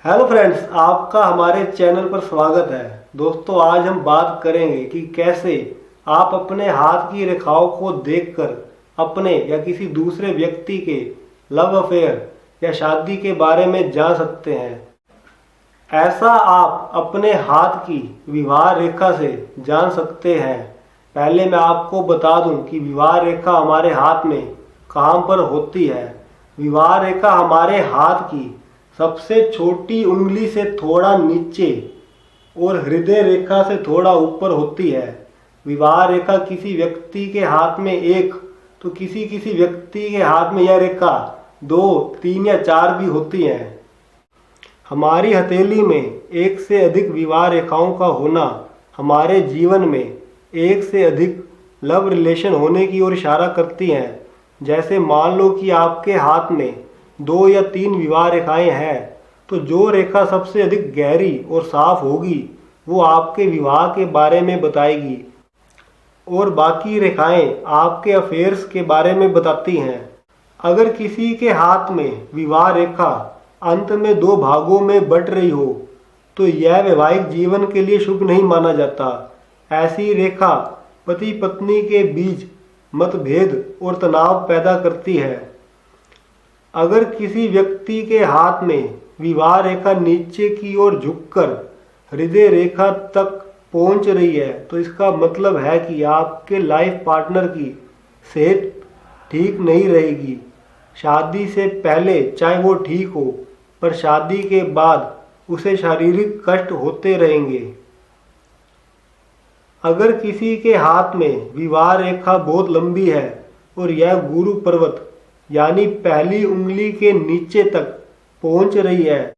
Hello friends, आपका हमारे channel पर स्वागत है। दोस्तों, आज हम बात करेंगे कि कैसे आप अपने हाथ की रेखाओं को देखकर अपने या किसी दूसरे व्यक्ति के लव अफेयर या शादी के बारे में जान सकते हैं। ऐसा आप अपने हाथ की विवाह रेखा से जान सकते हैं। पहले मैं आपको बता दूं कि विवाह रेखा हमारे हाथ में कहां पर होती है। विवाह रेखा हमारे हाथ की सबसे छोटी उंगली से थोड़ा नीचे और हृदय रेखा से थोड़ा ऊपर होती है। विवाह रेखा किसी व्यक्ति के हाथ में एक तो किसी व्यक्ति के हाथ में यह रेखा 2, 3 या 4 भी होती है। हमारी हथेली में एक से अधिक विवाह रेखाओं का होना हमारे जीवन में एक से अधिक लव रिलेशन होने की ओर इशारा करती हैं। जैसे मान लो कि आपके हाथ में 2 या 3 विवाह रेखाएं हैं, तो जो रेखा सबसे अधिक गहरी और साफ होगी वो आपके विवाह के बारे में बताएगी और बाकी रेखाएं आपके अफेयर्स के बारे में बताती हैं। अगर किसी के हाथ में विवाह रेखा अंत में 2 भागों में बट रही हो तो यह वैवाहिक जीवन के लिए शुभ नहीं माना जाता। ऐसी रेखा पति पत्नी के बीच मतभेद और तनाव पैदा करती है। अगर किसी व्यक्ति के हाथ में विवाह रेखा नीचे की ओर झुककर हृदय रेखा तक पहुंच रही है तो इसका मतलब है कि आपके लाइफ पार्टनर की सेहत ठीक नहीं रहेगी। शादी से पहले चाहे वो ठीक हो, पर शादी के बाद उसे शारीरिक कष्ट होते रहेंगे। अगर किसी के हाथ में विवाह रेखा बहुत लंबी है और यह गुरु पर्वत यानी पहली उंगली के नीचे तक पहुंच रही है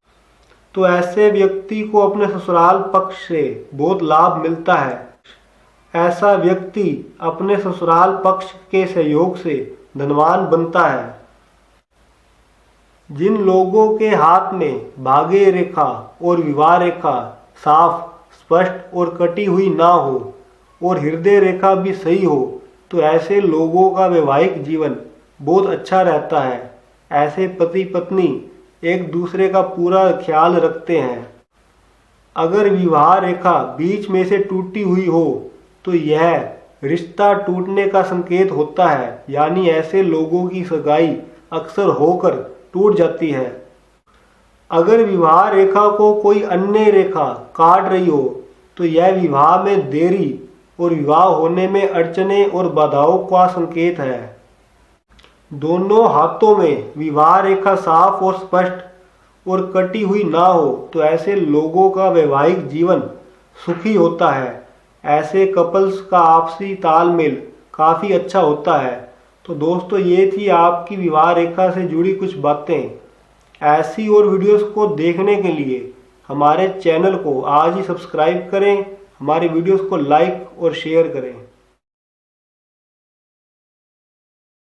तो ऐसे व्यक्ति को अपने ससुराल पक्ष से बहुत लाभ मिलता है। ऐसा व्यक्ति अपने ससुराल पक्ष के सहयोग से धनवान बनता है। जिन लोगों के हाथ में भाग्य रेखा और विवाह रेखा साफ, स्पष्ट और कटी हुई ना हो और हृदय रेखा भी सही हो तो ऐसे लोगों का वैवाहिक जीवन बहुत अच्छा रहता है। ऐसे पति पत्नी एक दूसरे का पूरा ख्याल रखते हैं। अगर विवाह रेखा बीच में से टूटी हुई हो तो यह रिश्ता टूटने का संकेत होता है, यानी ऐसे लोगों की सगाई अक्सर होकर टूट जाती है। अगर विवाह रेखा को कोई अन्य रेखा काट रही हो तो यह विवाह में देरी और विवाह होने में अड़चने और बाधाओं का संकेत है। दोनों हाथों में विवाह रेखा साफ और स्पष्ट और कटी हुई ना हो तो ऐसे लोगों का वैवाहिक जीवन सुखी होता है। ऐसे कपल्स का आपसी तालमेल काफ़ी अच्छा होता है। तो दोस्तों, ये थी आपकी विवाह रेखा से जुड़ी कुछ बातें। ऐसी और वीडियोस को देखने के लिए हमारे चैनल को आज ही सब्सक्राइब करें, हमारी वीडियोस को लाइक और शेयर करें।